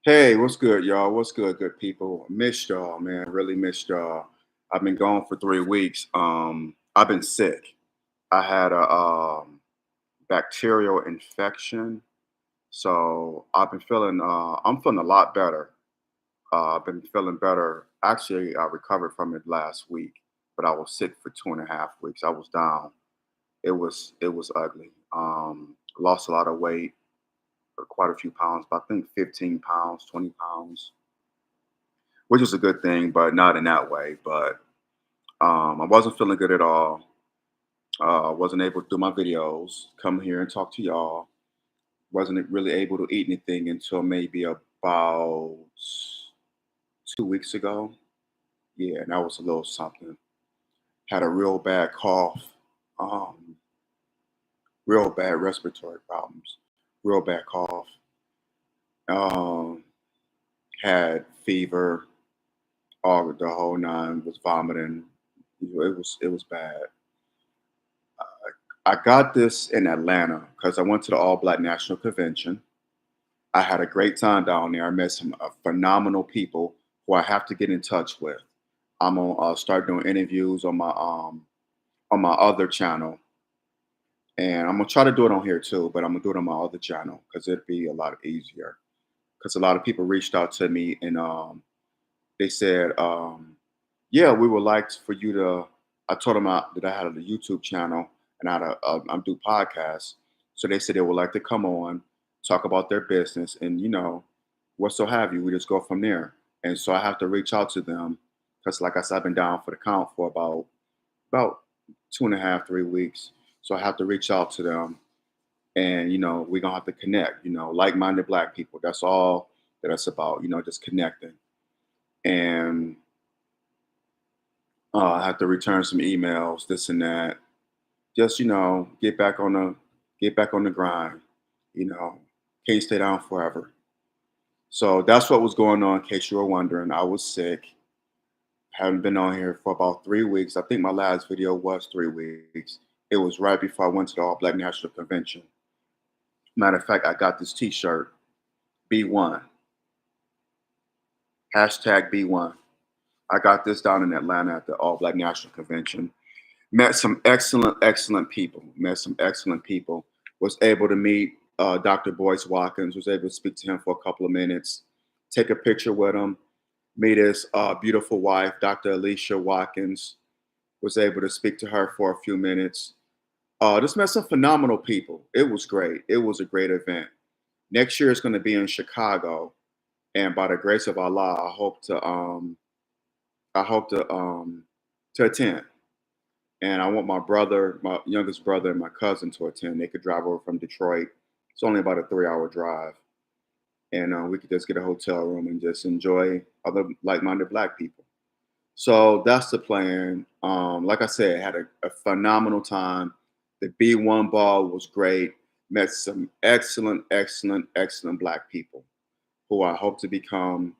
Hey, what's good, y'all? What's good people? Missed y'all, man. Really missed y'all. I've been gone for 3 weeks. I've been sick. I had a bacterial infection, so I'm feeling a lot better. I've been feeling better. Actually, I recovered from it last week, but I was sick for 2.5 weeks. I was down. It was ugly. Lost a lot of weight, quite a few pounds. But I think 15 pounds, 20 pounds, which is a good thing, but not in that way. But I wasn't feeling good at all. Wasn't able to do my videos, come here and talk to y'all. Wasn't really able to eat anything until maybe about 2 weeks ago. Yeah, and that was a little something. Had a real bad cough, um, real bad respiratory problems, real bad cough. Um, had fever, all the whole nine. Was vomiting. It was bad. I got this in Atlanta because I went to the All Black National Convention. I had a great time down there. I met some phenomenal people who I have to get in touch with. I'm gonna start doing interviews on my other channel, and I'm gonna try to do it on here too. But I'm gonna do it on my other channel because it'd be a lot easier. Because a lot of people reached out to me and they said, "Yeah, we would like for you to." I told them that I had a YouTube channel and I do podcasts. So they said they would like to come on, talk about their business, and what so have you. We just go from there. And so I have to reach out to them because, like I said, I've been down for the count for about 2.5, 3 weeks. So I have to reach out to them, and we're gonna have to connect. Like-minded Black people. That's all that it's about. Just connecting. And I have to return some emails, this and that. Just get back on the grind. You know, can't stay down forever. So that's what was going on. In case you were wondering, I was sick. Haven't been on here for about 3 weeks. I think my last video was 3 weeks. It was right before I went to the All Black National Convention. Matter of fact, I got this T-shirt, B1, hashtag B1. I got this down in Atlanta at the All Black National Convention. Met some excellent people. Met some excellent people. Was able to meet Dr. Boyce Watkins. Was able to speak to him for a couple of minutes. Take a picture with him. Meet his beautiful wife, Dr. Alicia Watkins. Was able to speak to her for a few minutes. Just met some phenomenal people. It was great. It was a great event. Next year is going to be in Chicago, and by the grace of Allah, I hope to attend. And I want my brother, my youngest brother, and my cousin to attend. They could drive over from Detroit. It's only about a 3-hour drive, and we could just get a hotel room and just enjoy other like-minded Black people. So that's the plan. Like I said, had a phenomenal time. The B1 ball was great. Met some excellent Black people who I hope to become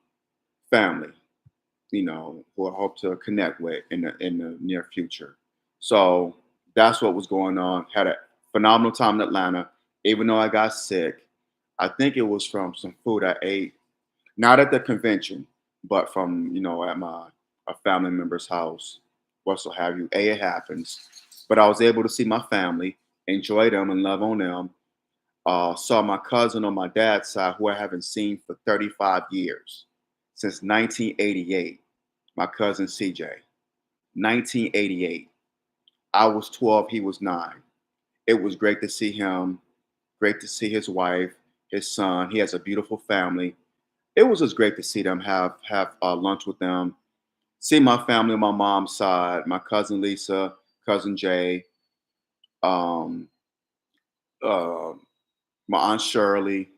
family. Who I hope to connect with in the near future. So that's what was going on. Had a phenomenal time in Atlanta, even though I got sick. I think it was from some food I ate, not at the convention, but from at my a family member's house, what so have you. It happens, but I was able to see my family, enjoy them, and love on them. Saw my cousin on my dad's side, who I haven't seen for 35 years, since 1988. My cousin CJ, 1988. I was 12, he was 9. It was great to see him, great to see his wife, his son. He has a beautiful family. It was just great to see them, have lunch with them, see my family on my mom's side, my cousin Lisa, cousin Jay, um, uh, my aunt Shirley,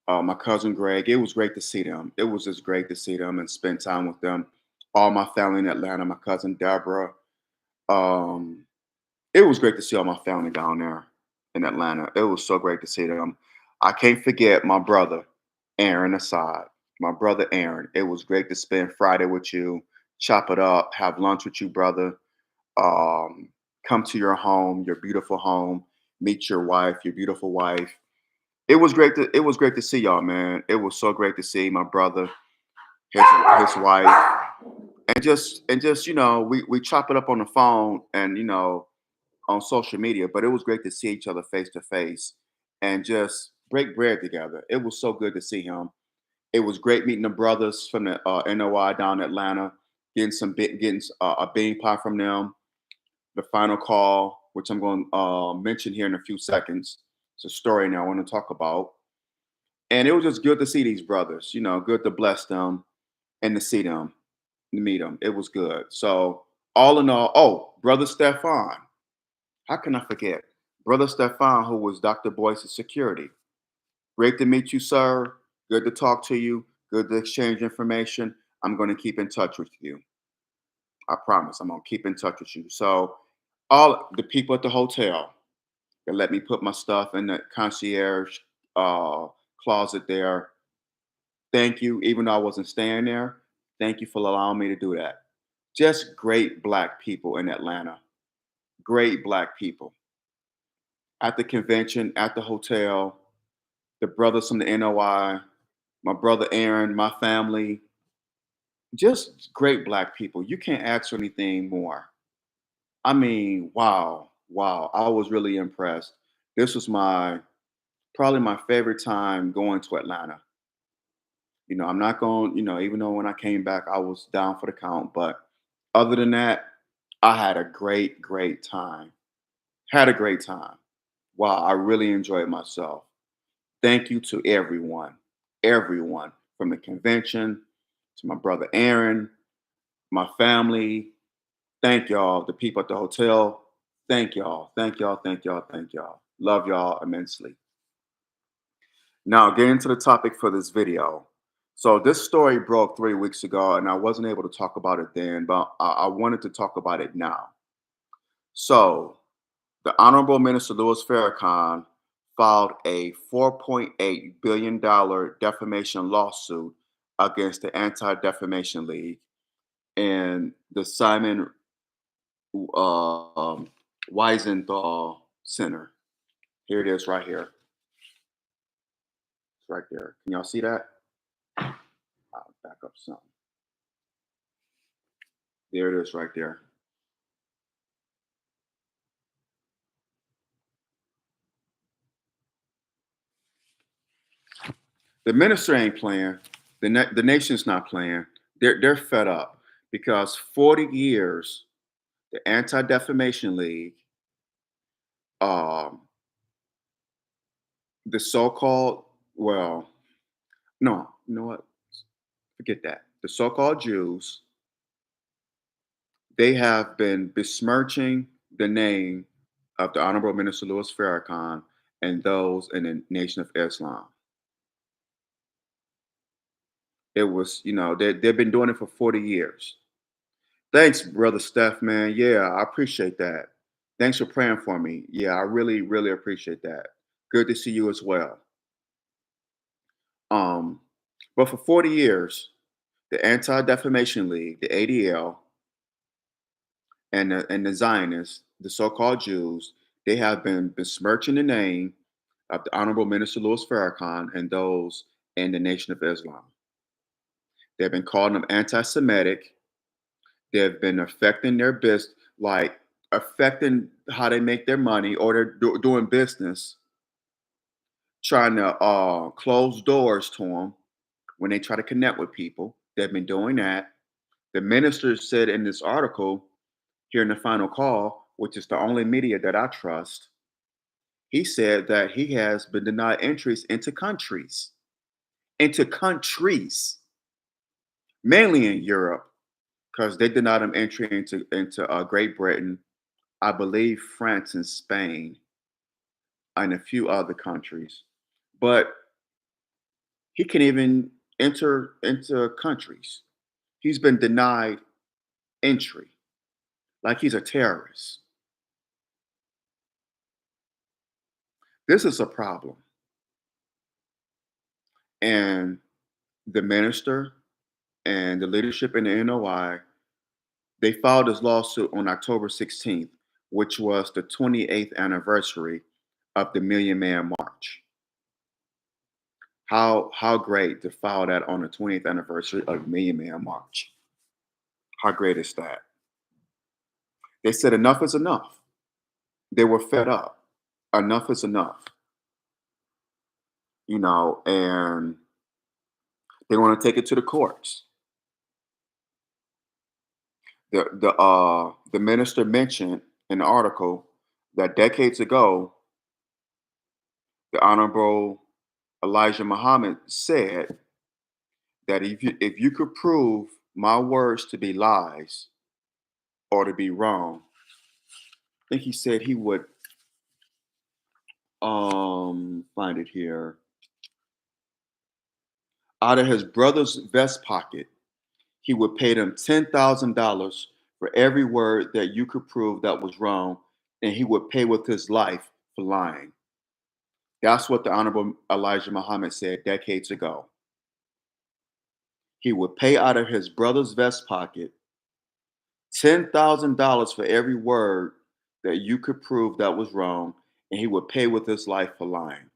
my cousin Greg. It was great to see them. It was just great to see them and spend time with them. All my family in Atlanta, my cousin Deborah. Um, it was great to see all my family down there in Atlanta. It was so great to see them. I can't forget my brother, Aaron Assad. My brother Aaron. It was great to spend Friday with you, chop it up, have lunch with you, brother. Um, Come to your home, your beautiful home, meet your wife, your beautiful wife. it was great to see y'all, man. It was so great to see my brother, his his wife, and just we chop it up on the phone and on social media, but it was great to see each other face to face and just break bread together. It was so good to see him. It was great meeting the brothers from the NOI down in Atlanta, getting a bean pie from them. The final call, which I'm going to mention here in a few seconds. It's a story now I want to talk about. And it was just good to see these brothers, good to bless them and to see them, to meet them. It was good. So, all in all, oh, Brother Stefan. How can I forget? Brother Stefan, who was Dr. Boyce's security. Great to meet you, sir. Good to talk to you. Good to exchange information. I'm going to keep in touch with you. I promise I'm going to keep in touch with you. So, all the people at the hotel that let me put my stuff in the concierge uh, closet there, thank you. Even though I wasn't staying there, thank you for allowing me to do that. Just great Black people in Atlanta. Great Black people. At the convention, at the hotel, the brothers from the NOI, my brother Aaron, my family, just great Black people. You can't ask for anything more. I mean, wow, wow. I was really impressed. This was my probably my favorite time going to Atlanta. I'm not going, even though when I came back, I was down for the count. But other than that, I had a great, great time. Had a great time. Wow, I really enjoyed myself. Thank you to everyone from the convention to my brother Aaron, my family. Thank y'all, the people at the hotel. Thank y'all, thank y'all, thank y'all, thank y'all. Love y'all immensely. Now, getting to the topic for this video. So, this story broke 3 weeks ago, and I wasn't able to talk about it then, but I wanted to talk about it now. So, the Honorable Minister Louis Farrakhan filed a $4.8 billion defamation lawsuit against the Anti Defamation League and the Simon Wiesenthal Center. Here it is right here. It's right there. Can y'all see that? I'll back up some. There it is right there. The minister ain't playing. The nation's not playing. They're fed up because 40 years the Anti Defamation League, um, the so-called no, you know what? Forget that. The so-called Jews, they have been besmirching the name of the Honorable Minister Louis Farrakhan and those in the Nation of Islam. It was, they've been doing it for 40 years. Thanks, brother Steph, man. Yeah, I appreciate that. Thanks for praying for me. Yeah, I really, really appreciate that. Good to see you as well. Um, but for 40 years, the Anti Defamation League, the ADL, and the Zionists, the so-called Jews, they have been besmirching the name of the Honorable Minister Louis Farrakhan and those in the Nation of Islam. They've been calling them anti-Semitic. They've been affecting their business, like affecting how they make their money, or they're doing business, trying to close doors to them when they try to connect with people. They've been doing that. The minister said in this article here in the final call, which is the only media that I trust, he said that he has been denied entries into countries, mainly in Europe, because they denied him entry into Great Britain, I believe France and Spain, and a few other countries. But he can even enter into countries. He's been denied entry, like he's a terrorist. This is a problem. And the minister and the leadership in the NOI, they filed this lawsuit on October 16th, which was the 28th anniversary of the Million Man March. How great to file that on the 20th anniversary of Million Man March. How great is that? They said enough is enough. They were fed up. Enough is enough, and they want to take it to the courts. The minister mentioned in the article that decades ago, the Honorable Elijah Muhammad said that if you could prove my words to be lies or to be wrong, I think he said he would find it here. Out of his brother's vest pocket, he would pay them $10,000 for every word that you could prove that was wrong, and he would pay with his life for lying. That's what the Honorable Elijah Muhammad said decades ago. He would pay out of his brother's vest pocket $10,000 for every word that you could prove that was wrong, and he would pay with his life for lying.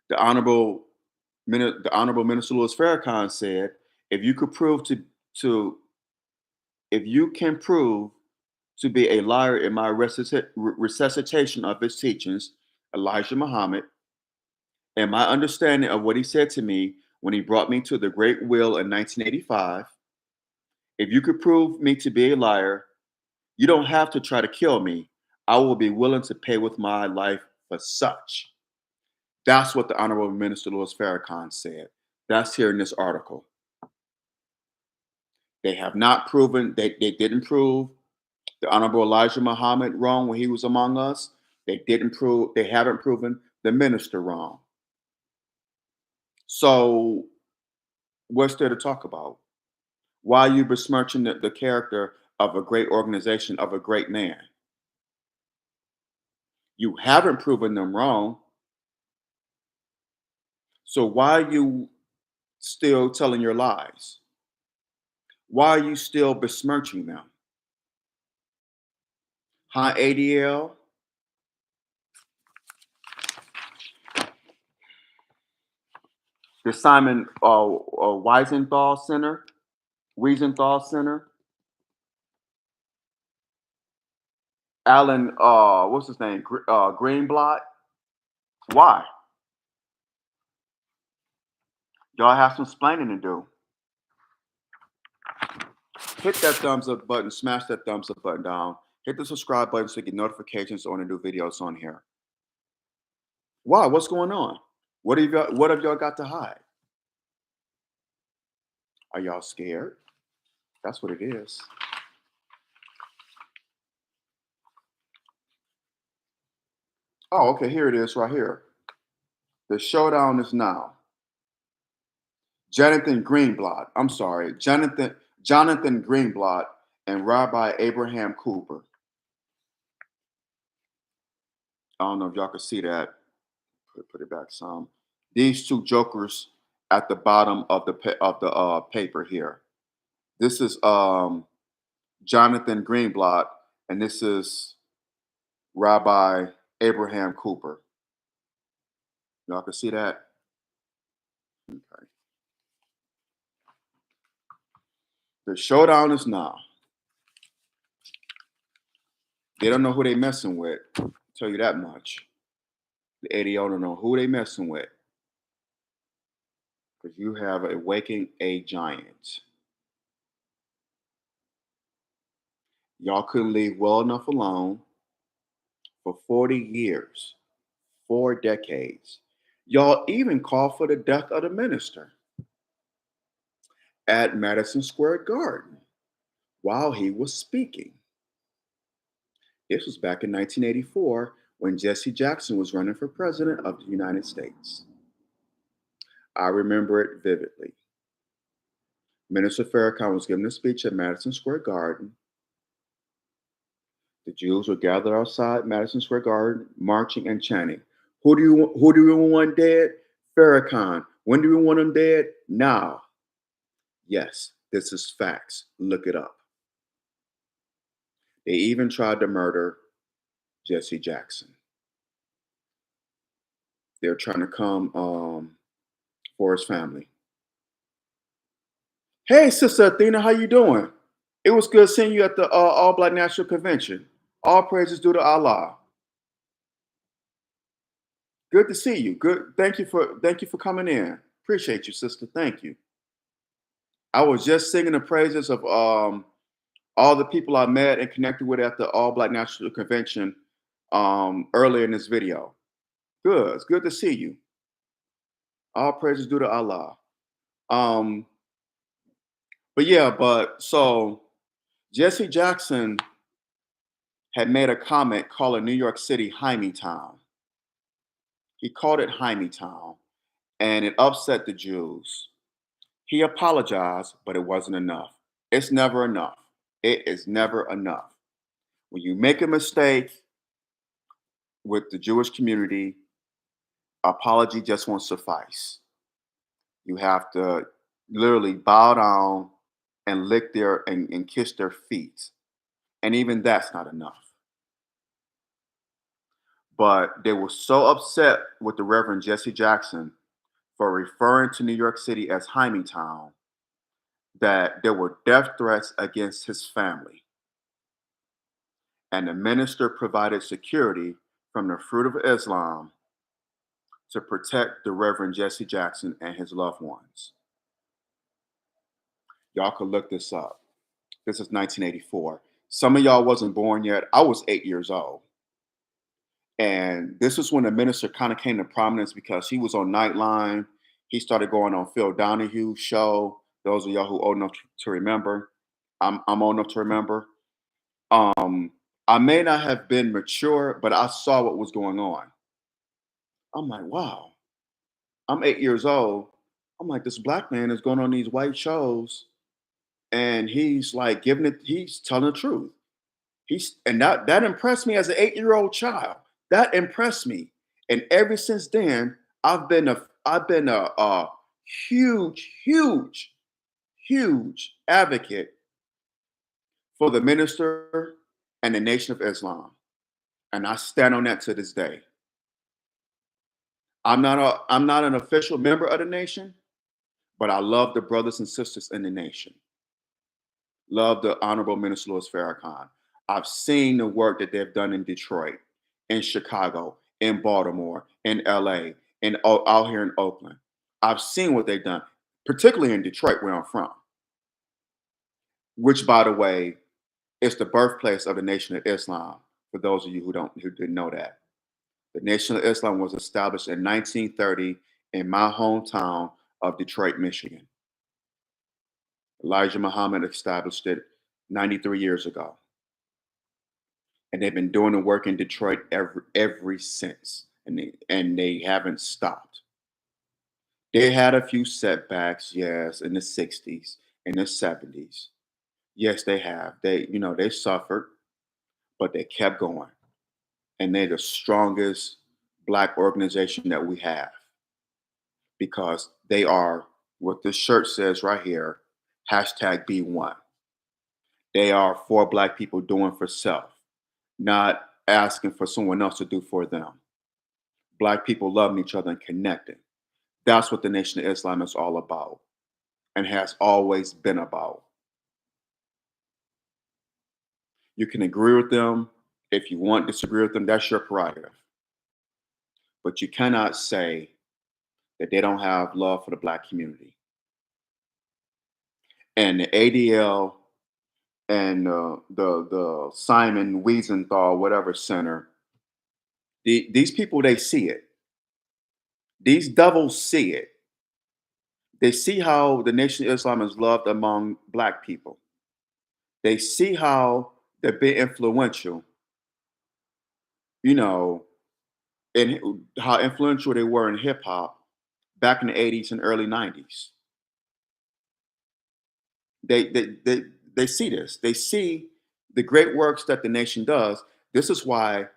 The Honorable Minister Louis Farrakhan said, if you could prove to if you can prove to be a liar in my resuscitation of his teachings, Elijah Muhammad, and my understanding of what he said to me when he brought me to the Great Will in 1985, if you could prove me to be a liar, you don't have to try to kill me. I will be willing to pay with my life for such. That's what the Honorable Minister Louis Farrakhan said. That's here in this article. They have not proven, they didn't prove the Honorable Elijah Muhammad wrong when he was among us. They haven't proven the minister wrong. So what's there to talk about? Why are you besmirching the character of a great organization, of a great man? You haven't proven them wrong. So why are you still telling your lies? Why are you still besmirching them? Hi, ADL. The Simon Wiesenthal Center. Alan, what's his name? Greenblatt. Why? Y'all have some explaining to do. Hit that thumbs up button, smash that thumbs up button down. Hit the subscribe button so you get notifications on the new videos on here. Why? What's going on? What have y'all got to hide? Are y'all scared? That's what it is. Oh, okay, here it is right here. The showdown is now. Jonathan Greenblatt and Rabbi Abraham Cooper. I don't know if y'all can see that. Put it back some. These two jokers at the bottom of the paper here. This is Jonathan Greenblatt, and this is Rabbi Abraham Cooper. Y'all can see that. Okay. The showdown is now. They don't know who they messing with. I'll tell you that much. The ADL don't know who they messing with. Because you have awakened a giant. Y'all couldn't leave well enough alone for 40 years, 4 decades. Y'all even called for the death of the minister at Madison Square Garden while he was speaking. This was back in 1984 when Jesse Jackson was running for president of the United States. I remember it vividly. Minister Farrakhan was giving a speech at Madison Square Garden. The Jews were gathered outside Madison Square Garden, marching and chanting, who do you want dead? Farrakhan. When do you want him dead? Now. Yes, this is facts. Look it up. They even tried to murder Jesse Jackson. They're trying to come for his family. Hey, Sister Athena, how you doing? It was good seeing you at the All Black National Convention. All praises due to Allah. Good to see you. Good. Thank you for coming in. Appreciate you, sister. Thank you. I was just singing the praises of all the people I met and connected with at the All Black National Convention earlier in this video. Good. It's good to see you. All praises due to Allah. Um, but yeah, but so Jesse Jackson had made a comment calling New York City Jaime Town. He called it Jaime Town, and it upset the Jews. He apologized, but it wasn't enough. It's never enough. It is never enough. When you make a mistake with the Jewish community, apology just won't suffice. You have to literally bow down and lick and kiss their feet. And even that's not enough. But they were so upset with the Reverend Jesse Jackson for referring to New York City as Jaime Town that there were death threats against his family. And the minister provided security from the Fruit of Islam to protect the Reverend Jesse Jackson and his loved ones. Y'all could look this up. This is 1984. Some of y'all wasn't born yet. I was 8 years old. And this is when the minister kind of came to prominence because he was on Nightline. He started going on Phil Donahue's show. Those of y'all who old enough to remember, I'm old enough to remember. I may not have been mature, but I saw what was going on. I'm like, wow. I'm 8 years old. I'm like, this black man is going on these white shows, and he's like giving it. He's telling the truth. And that impressed me as an 8-year-old child. That impressed me, and ever since then, I've been a huge, huge, huge advocate for the minister and the Nation of Islam, and I stand on that to this day. I'm not an official member of the nation, but I love the brothers and sisters in the nation. Love the Honorable Minister Louis Farrakhan. I've seen the work that they've done in Detroit, in Chicago, in Baltimore, in LA, and out here in Oakland. I've seen what they've done, particularly in Detroit, where I'm from, which, by the way, is the birthplace of the Nation of Islam. For those of you who didn't know that, the Nation of Islam was established in 1930 in my hometown of Detroit, Michigan. Elijah Muhammad established it 93 years ago. And they've been doing the work in Detroit every since. And they haven't stopped. They had a few setbacks, yes, in the 60s, in the 70s. Yes, they have. They suffered, but they kept going. And they're the strongest black organization that we have because they are what this shirt says right here, hashtag #Be1. They are for black people doing for self, not asking for someone else to do for them. Black people loving each other and connecting. That's what the Nation of Islam is all about and has always been about. You can agree with them. If you want to disagree with them, that's your prerogative. But you cannot say that they don't have love for the black community. And the ADL and the Simon Wiesenthal, whatever center, these people, they see it. These devils see it. They see how the Nation of Islam is loved among black people. They see how they're been influential, you know, and how influential they were in hip hop back in the 80s and early 90s. They see this. They see the great works that the nation does. This is why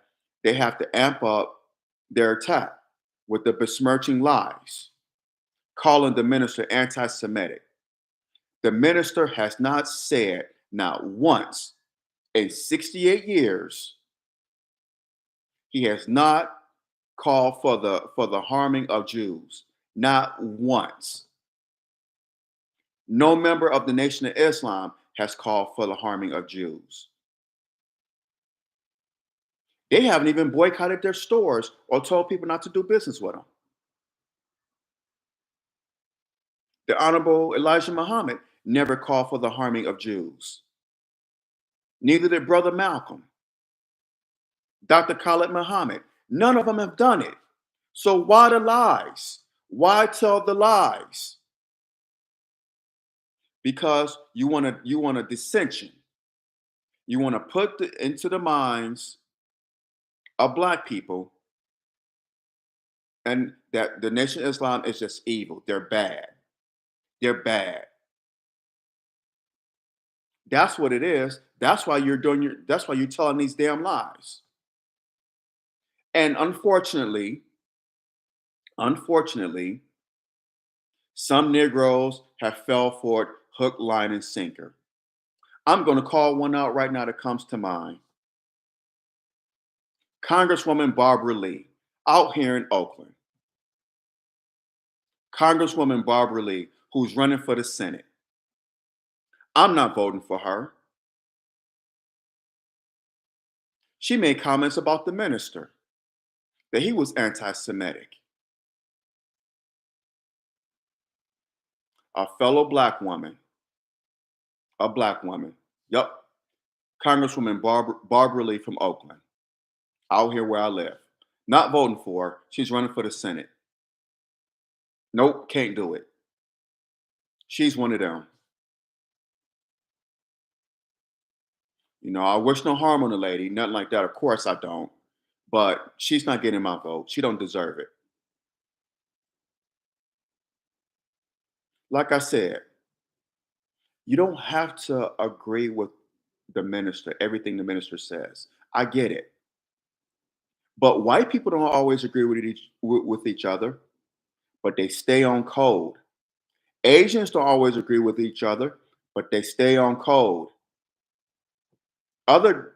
they have to amp up their attack with the besmirching lies, calling the minister anti-Semitic. The minister has not said, not once in 68 years, he has not called for the harming of Jews. Not once. No member of the Nation of Islam has called for the harming of Jews. They haven't even boycotted their stores or told people not to do business with them. The Honorable Elijah Muhammad never called for the harming of Jews. Neither did Brother Malcolm, Dr. Khalid Muhammad. None of them have done it. So why the lies? Why tell the lies? Because you want a dissension. You want to put into the minds of black people and that the Nation of Islam is just evil. They're bad. They're bad. That's what it is. That's why that's why you're telling these damn lies. And unfortunately, some Negroes have fell for it hook, line, and sinker. I'm going to call one out right now that comes to mind. Congresswoman Barbara Lee, out here in Oakland. Congresswoman Barbara Lee, who's running for the Senate. I'm not voting for her. She made comments about the minister, that he was anti Semitic. A fellow black woman. Yup. Congresswoman Barbara Lee from Oakland, out here where I live. Not voting for her. She's running for the Senate. Nope, can't do it. She's one of them. You know, I wish no harm on the lady, nothing like that. Of course I don't. But she's not getting my vote. She don't deserve it. Like I said, you don't have to agree with the minister, everything the minister says. I get it. But white people don't always agree with each other, but they stay on code. Asians don't always agree with each other, but they stay on code. Other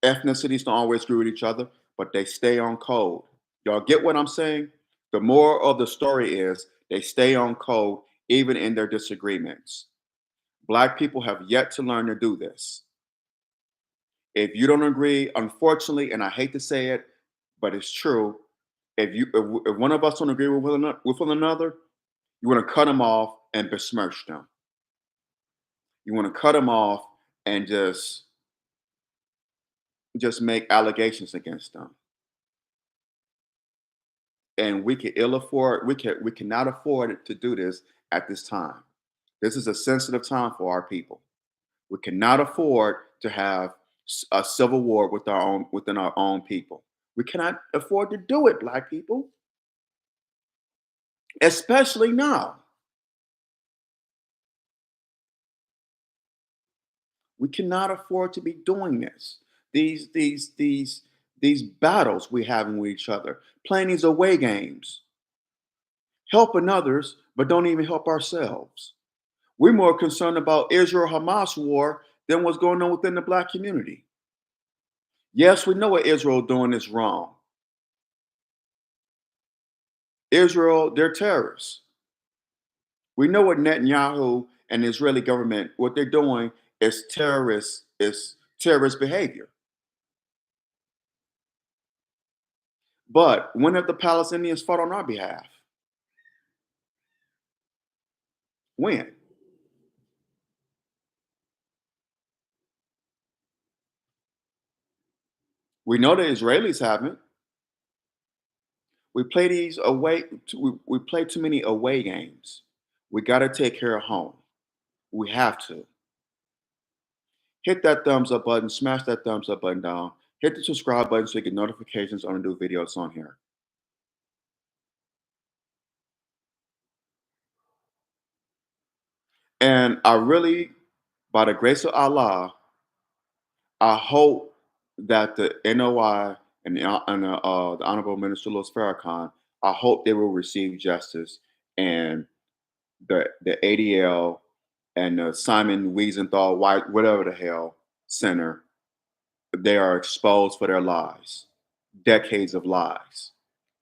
ethnicities don't always agree with each other, but they stay on code. Y'all get what I'm saying? The moral of the story is they stay on code even in their disagreements. Black people have yet to learn to do this. If you don't agree, unfortunately, and I hate to say it, but it's true. If one of us don't agree with one another, you want to cut them off and besmirch them. You want to cut them off and just make allegations against them. And we can ill afford we cannot afford to do this at this time. This is a sensitive time for our people. We cannot afford to have a civil war within our own people. We cannot afford to do it, black people, especially now. We cannot afford to be doing this. These battles we're having with each other, playing these away games, helping others, but don't even help ourselves. We're more concerned about Israel Hamas war than what's going on within the black community. Yes, we know what Israel doing is wrong. Israel, they're terrorists. We know what Netanyahu and the Israeli government, what they're doing is terrorist behavior. But when have the Palestinians fought on our behalf? When? We know the Israelis haven't. We play these we play too many away games. We got to take care of home. We have to. Hit that thumbs up button, smash that thumbs up button down, hit the subscribe button so you get notifications on the new videos on here. And I really, by the grace of Allah, I hope that the NOI the Honorable Minister Louis Farrakhan, I hope they will receive justice, and the ADL and the Simon Wiesenthal White, whatever the hell, center, they are exposed for their lies, decades of lies.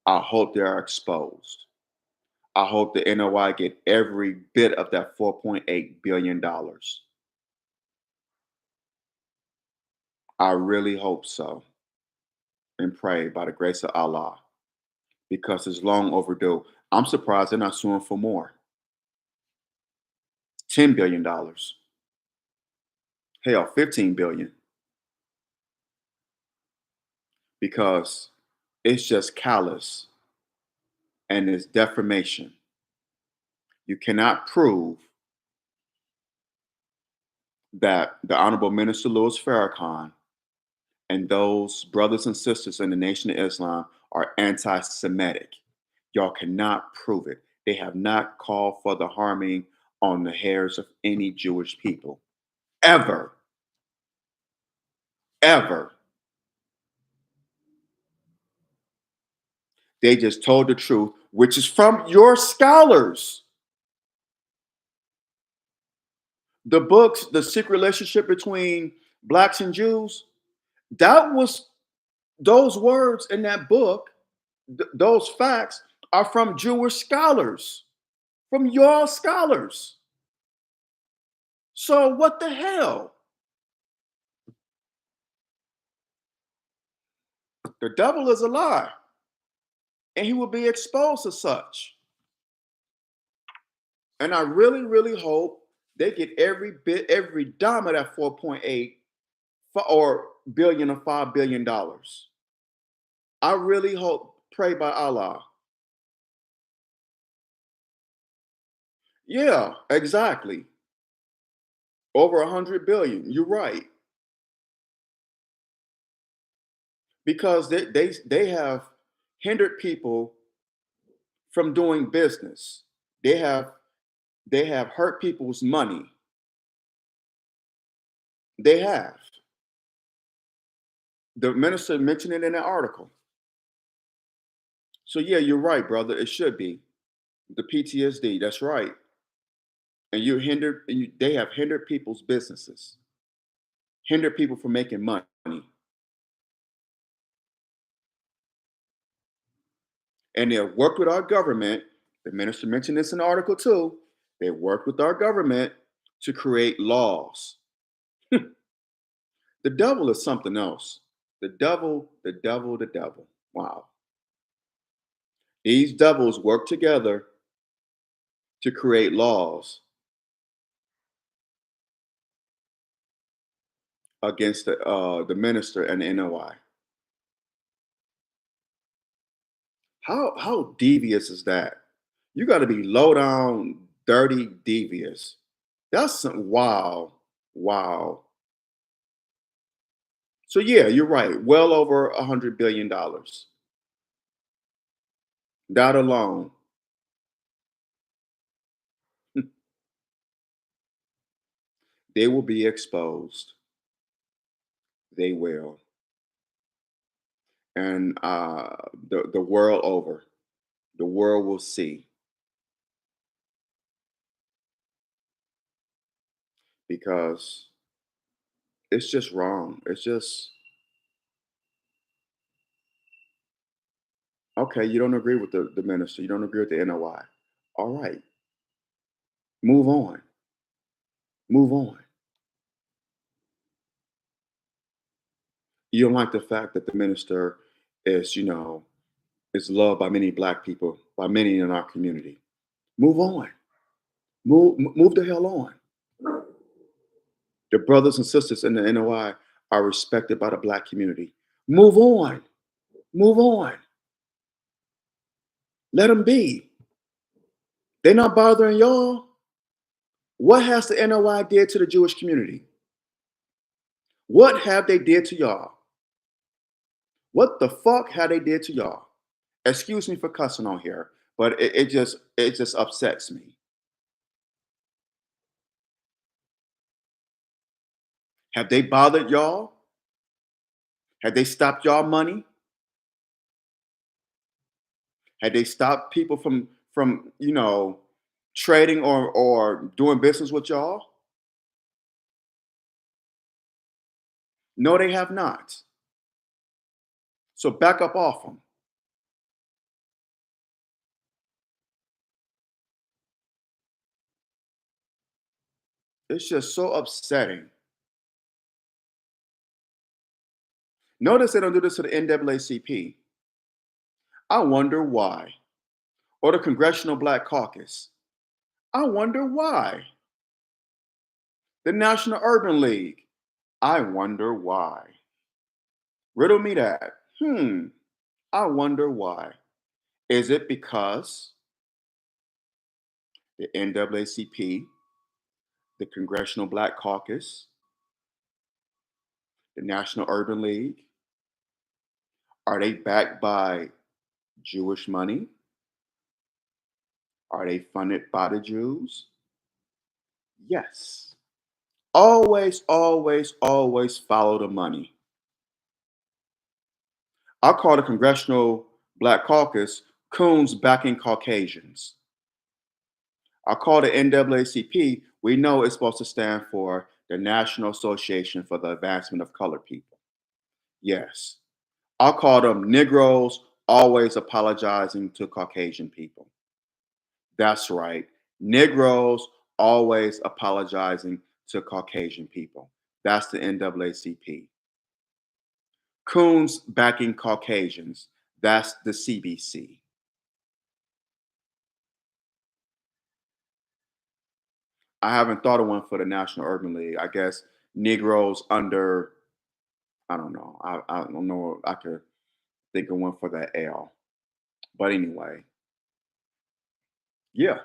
I hope they are exposed. I hope the NOI get every bit of that $4.8 billion. I really hope so and pray by the grace of Allah because it's long overdue. I'm surprised they're not suing for more. $10 billion. Hell, 15 billion, because it's just callous and it's defamation. You cannot prove that the Honorable Minister Louis Farrakhan and those brothers and sisters in the Nation of Islam are anti Semitic. Y'all cannot prove it. They have not called for the harming on the hairs of any Jewish people. Ever. Ever. They just told the truth, which is from your scholars. The books, The Secret Relationship Between Blacks and Jews, that was those words in that book, those facts are from Jewish scholars, from your scholars. So what the hell? The devil is a lie, and he will be exposed as such. And I really, really hope they get every bit, every dime of that 4.8 or billion or $5 billion. I really hope, pray by Allah. Yeah, exactly. Over 100 billion. You're right. Because they have hindered people from doing business. They have they have hurt people's money. They have. The minister mentioned it in an article. So yeah, you're right, brother. It should be the PTSD. That's right. And you hindered. They have hindered people's businesses, hindered people from making money, and they have worked with our government. The minister mentioned this in the article too. They worked with our government to create laws. The devil is something else. The devil, the devil, the devil. Wow. These devils work together to create laws against the minister and the NOI. How devious is that? You got to be low down, dirty, devious. That's some wow, wow. So yeah, you're right. Well over $100 billion. That alone, they will be exposed. They will, and the world over, the world will see because it's just wrong. It's just okay. You don't agree with the minister. You don't agree with the NOI. All right, move on. Move on. You don't like the fact that the minister is, is loved by many black people, by many in our community. Move on. Move the hell on. The brothers and sisters in the NOI are respected by the black community. Move on. Move on. Let them be. They're not bothering y'all. What has the NOI did to the Jewish community? What have they did to y'all? What the fuck have they did to y'all? Excuse me for cussing on here, but it just upsets me. Have they bothered y'all? Had they stopped y'all money? Had they stopped people from trading or doing business with y'all? No, they have not. So back up off them. It's just so upsetting. Notice they don't do this to the NAACP. I wonder why. Or the Congressional Black Caucus. I wonder why. The National Urban League. I wonder why. Riddle me that. I wonder why. Is it because the NAACP, the Congressional Black Caucus, the National Urban League, are they backed by Jewish money? Are they funded by the Jews? Yes. Always, always, always follow the money. I call the Congressional Black Caucus coons backing Caucasians. I call the NAACP, we know it's supposed to stand for the National Association for the Advancement of Colored People. Yes. I'll call them Negroes always apologizing to Caucasian people. That's right. Negroes always apologizing to Caucasian people. That's the NAACP. Coons backing Caucasians. That's the CBC. I haven't thought of one for the National Urban League. I guess Negroes under, I don't know. I don't know. I could think of one for that L. But anyway, yeah,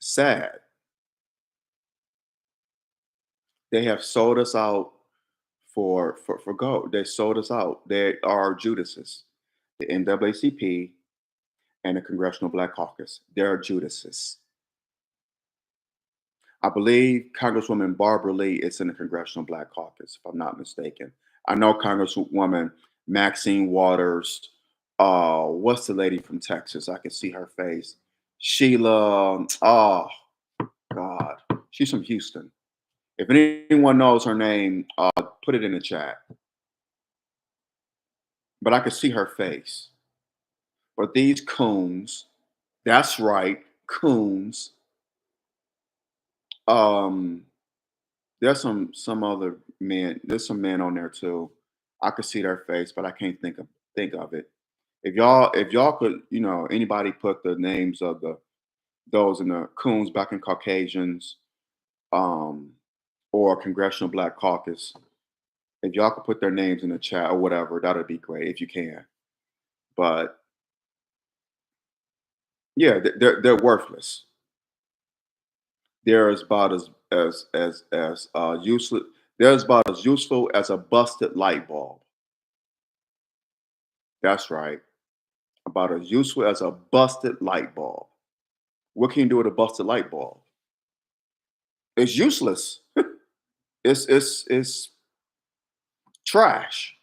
sad. They have sold us out for gold. They sold us out. They are Judases. The NAACP and the Congressional Black Caucus. They're Judases. I believe Congresswoman Barbara Lee is in the Congressional Black Caucus, if I'm not mistaken. I know Congresswoman Maxine Waters. What's the lady from Texas? I can see her face. Sheila. Oh God, she's from Houston. If anyone knows her name, put it in the chat. But I could see her face. But these coons, that's right, coons. Um, there's some other men. There's some men on there too. I could see their face, but I can't think of it. If y'all could, anybody put the names of those in the coons back in Caucasians, um, or Congressional Black Caucus. If y'all could put their names in the chat or whatever, that'd be great if you can. But yeah, they're worthless. They're about as useless. They're about as useful as a busted light bulb. That's right. About as useful as a busted light bulb. What can you do with a busted light bulb? It's useless. It's trash.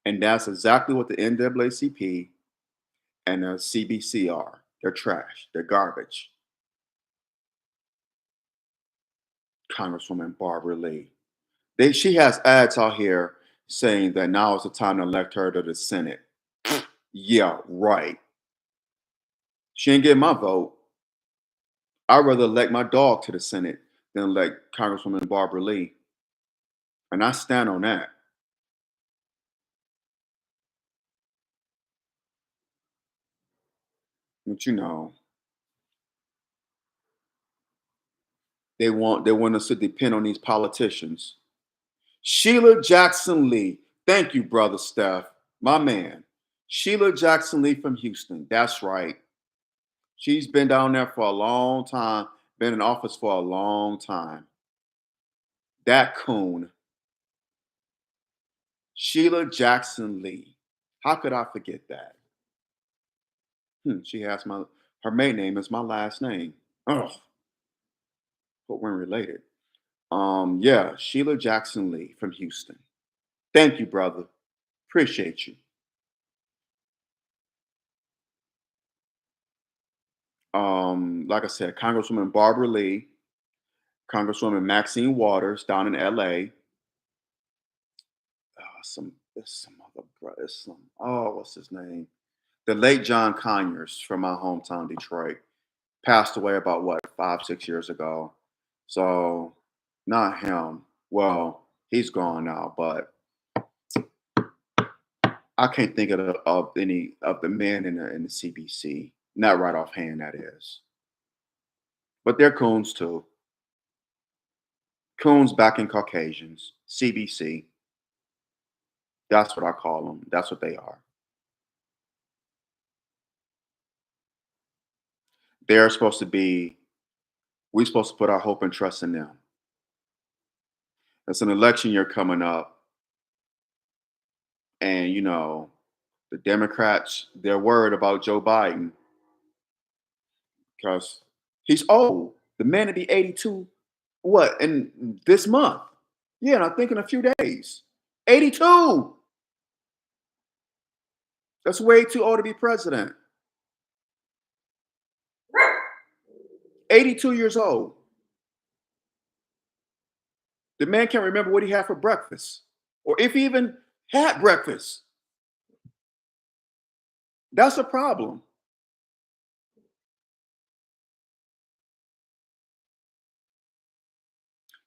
And that's exactly what the NAACP and the CBC are. They're trash. They're garbage. Congresswoman Barbara Lee. She has ads out here saying that now is the time to elect her to the Senate. Yeah, right. She ain't getting my vote. I'd rather elect my dog to the Senate than elect Congresswoman Barbara Lee. And I stand on that. But they want us to depend on these politicians. Sheila Jackson Lee. Thank you, brother Steph. My man. Sheila Jackson Lee from Houston. That's right. She's been down there for a long time, been in office for a long time. That coon, Sheila Jackson Lee. How could I forget that? She has her maiden name is my last name. Oh, but we're related. Yeah, Sheila Jackson Lee from Houston. Thank you, brother. Appreciate you. Like I said, Congresswoman Barbara Lee, Congresswoman Maxine Waters down in LA. There's some other brother. What's his name? The late John Conyers from my hometown, Detroit, passed away about what 5, 6 years ago. So not him. Well, he's gone now, but I can't think of any of the men in the CBC. Not right offhand, that is. But they're coons too. Coons backing Caucasians. CBC. That's what I call them. That's what they are. They're supposed to be. We're supposed to put our hope and trust in them. It's an election year coming up, and the Democrats, they're worried about Joe Biden because he's old. The man to be 82, what, in this month? Yeah, and I think in a few days. 82. That's way too old to be president. 82 years old. The man can't remember what he had for breakfast, or if he even had breakfast. That's a problem.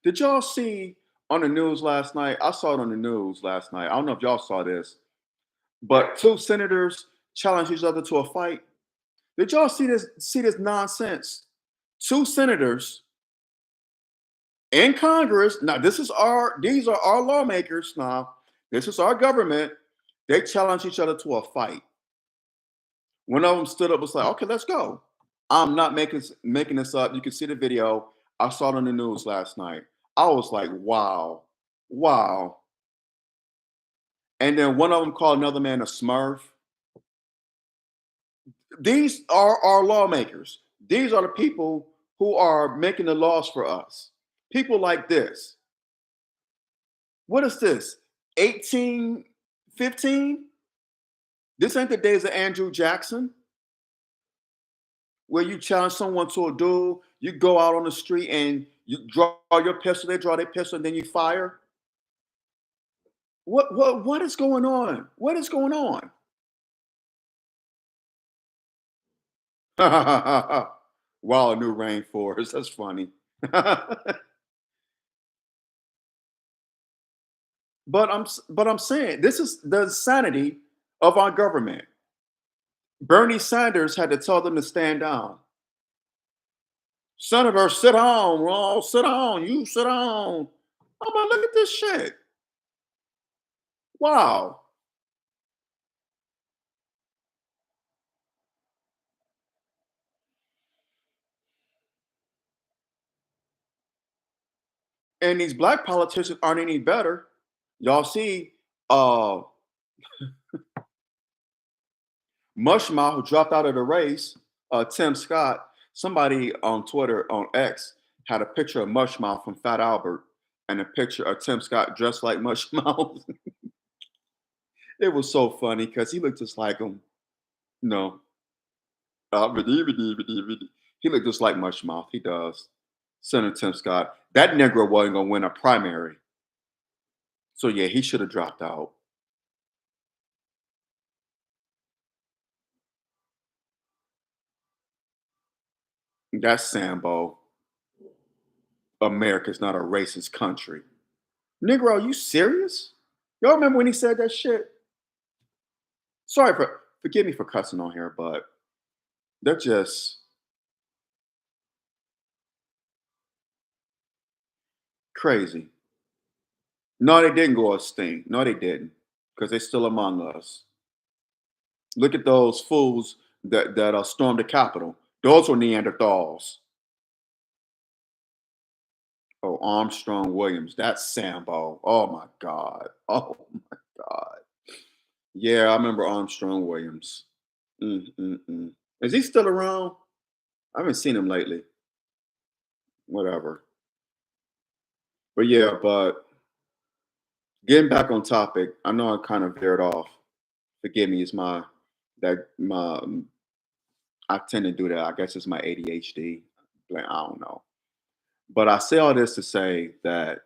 Did y'all see on the news last night? I saw it on the news last night. I don't know if y'all saw this, but two senators challenged each other to a fight. Did y'all see this nonsense? Two senators in Congress. Now, these are our lawmakers. Now, this is our government. They challenge each other to a fight. One of them stood up and was like, okay, let's go. I'm not making this up. You can see the video. I saw it on the news last night. I was like, wow, wow. And then one of them called another man a smurf. These are our lawmakers. These are the people who are making the laws for us. People like this. What is this? 1815? This ain't the days of Andrew Jackson, where you challenge someone to a duel. You go out on the street and you draw your pistol, they draw their pistol, and then you fire. What is going on? What is going on? Wow, new rainforest. That's funny. But I'm saying this is the insanity of our government. Bernie Sanders had to tell them to stand down. Senator, sit down. Oh, sit down. You sit down. I'm like, look at this shit. Wow. And these black politicians aren't any better. Y'all see uh Mushmouth, who dropped out of the race, Tim Scott. Somebody on Twitter, on X, had a picture of Mushmouth from Fat Albert and a picture of Tim Scott dressed like Mushmouth. It was so funny because he looked just like him. No. He looked just like Mushmouth. He does. Senator Tim Scott. That Negro wasn't going to win a primary. So, yeah, he should have dropped out. That's Sambo. America's not a racist country. Negro, are you serious? Y'all remember when he said that shit? Sorry for forgive me for cussing on here, but they're just crazy. No, they didn't go extinct. No, they didn't, because they're still among us. Look at those fools that stormed the Capitol. Those were Neanderthals. Oh, Armstrong Williams. That's Sambo. Oh my God. Oh my God. Yeah, I remember Armstrong Williams. Mm. Is he still around? I haven't seen him lately. Whatever. But yeah, but getting back on topic, I know I kind of veered off. Forgive me, it's my that my I tend to do that. I guess it's my ADHD. Like, I don't know. But I say all this to say that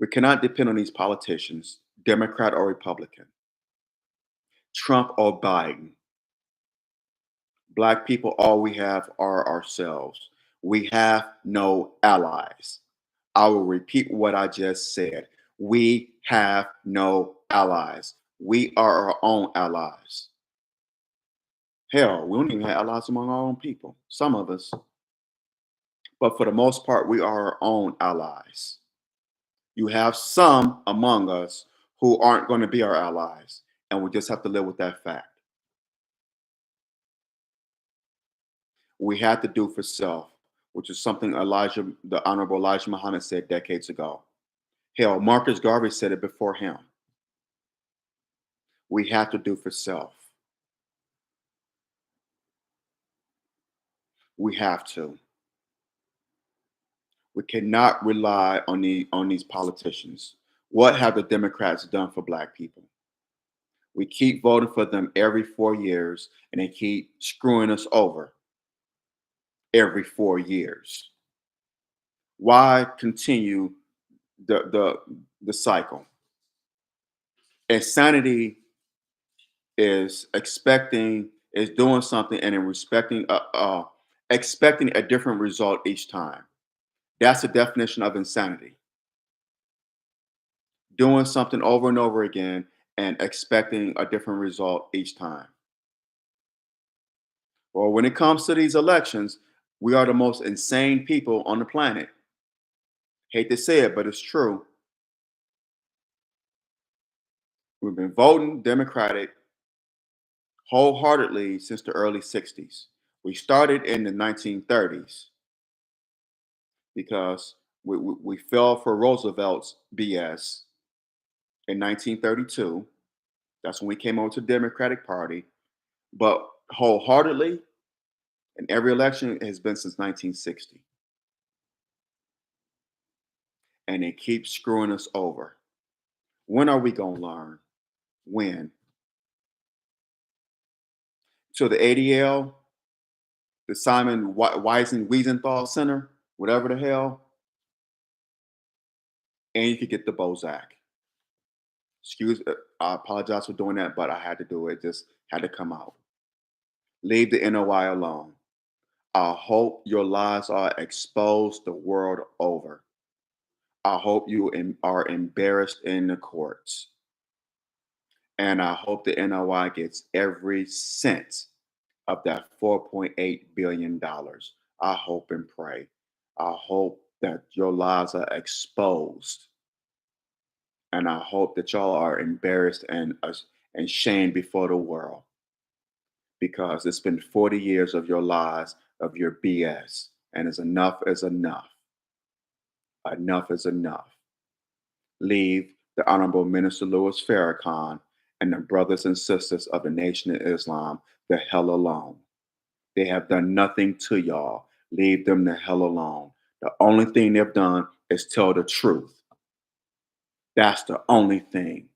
we cannot depend on these politicians, Democrat or Republican, Trump or Biden. Black people, all we have are ourselves. We have no allies. I will repeat what I just said. We have no allies. We are our own allies. Hell, we don't even have allies among our own people. Some of us. But for the most part, we are our own allies. You have some among us who aren't going to be our allies, and we just have to live with that fact. We have to do for self, which is something the Honorable Elijah Muhammad said decades ago. Hell, Marcus Garvey said it before him. We have to do for self. We have to. We cannot rely on these politicians. What have the Democrats done for Black people? We keep voting for them every 4 years, and they keep screwing us over every 4 years. Why continue the cycle? Insanity is doing something and then expecting a different result each time. That's the definition of insanity. Doing something over and over again and expecting a different result each time. Well, when it comes to these elections, we are the most insane people on the planet. Hate to say it, but it's true. We've been voting Democratic wholeheartedly since the early 60s. We started in the 1930s because we fell for Roosevelt's BS in 1932. That's when we came over to the Democratic Party. But wholeheartedly, in every election, it has been since 1960. And they keep screwing us over. When are we going to learn? When? So the ADL, the Simon Wiesenthal Center, whatever the hell, and you could get the Bozak. I apologize for doing that, but I had to do it. Just had to come out. Leave the NOI alone. I hope your lies are exposed the world over. I hope you are embarrassed in the courts. And I hope the NOI gets every cent of that $4.8 billion. I hope and pray. I hope that your lies are exposed. And I hope that y'all are embarrassed and shamed before the world. Because it's been 40 years of your lies, of your BS. And it's enough is enough. Enough is enough. Leave the Honorable Minister Louis Farrakhan and the brothers and sisters of the Nation of Islam the hell alone. They have done nothing to y'all. Leave them the hell alone. The only thing they've done is tell the truth. That's the only thing.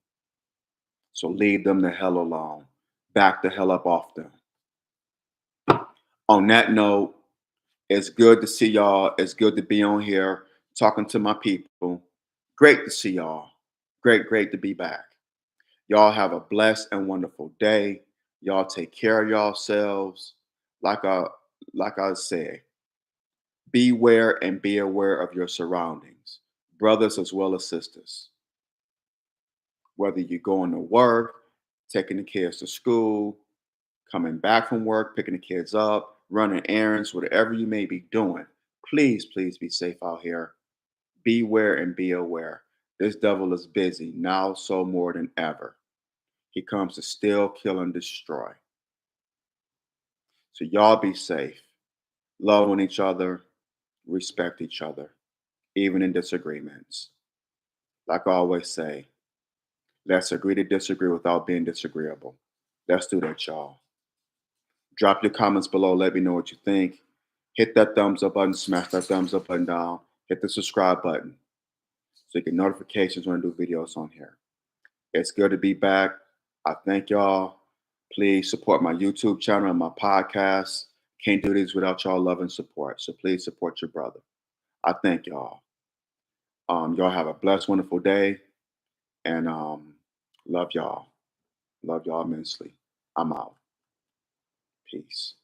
So leave them the hell alone. Back the hell up off them. On that note, it's good to see y'all. It's good to be on here talking to my people. Great to see y'all. Great to be back. Y'all have a blessed and wonderful day. Y'all take care of yourselves. Like I like I said, beware and be aware of your surroundings, brothers as well as sisters. Whether you're going to work, taking the kids to school, coming back from work, picking the kids up, running errands, whatever you may be doing, please be safe out here. Beware and be aware. This devil is busy now, so more than ever. He comes to steal, kill, and destroy. So y'all be safe. Love on each other, respect each other, even in disagreements. Like I always say, let's agree to disagree without being disagreeable. Let's do that, y'all. Drop your comments below. Let me know what you think. Hit that thumbs up button, smash that thumbs up button down. Hit the subscribe button so you get notifications when I do videos on here. It's good to be back. I thank y'all. Please support my YouTube channel and my podcast. Can't do these without y'all love and support. So please support your brother. I thank y'all. Y'all have a blessed, wonderful day. And love y'all. Love y'all immensely. I'm out. Peace.